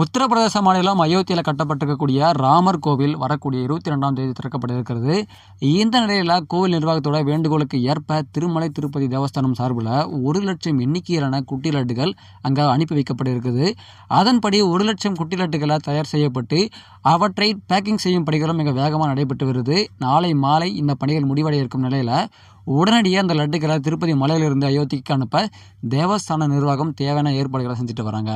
உத்தரப்பிரதேச மாநிலம் அயோத்தியில் கட்டப்பட்டிருக்கக்கூடிய ராமர் கோவில் வரக்கூடிய 22ஆம் தேதி திறக்கப்பட இருக்கிறது. இந்த நிலையில் கோவில் நிர்வாகத்தோட வேண்டுகோளுக்கு ஏற்ப திருமலை திருப்பதி தேவஸ்தானம் சார்பில் 1,00,000 எண்ணிக்கையிலான குட்டி லட்டுகள் அங்கே அனுப்பி வைக்கப்பட இருக்குது. அதன்படி 1,00,000 குட்டி லட்டுகளை தயார் செய்யப்பட்டு அவற்றை பேக்கிங் செய்யும் பணிகளும் மிக வேகமாக நடைபெற்று வருது. நாளை மாலை இந்த பணிகள் முடிவடைய இருக்கும் நிலையில் உடனடியாக அந்த லட்டுகளை திருப்பதி மலையிலிருந்து அயோத்திக்கு அனுப்ப தேவஸ்தான நிர்வாகம் தேவையான ஏற்பாடுகளை செஞ்சுட்டு வராங்க.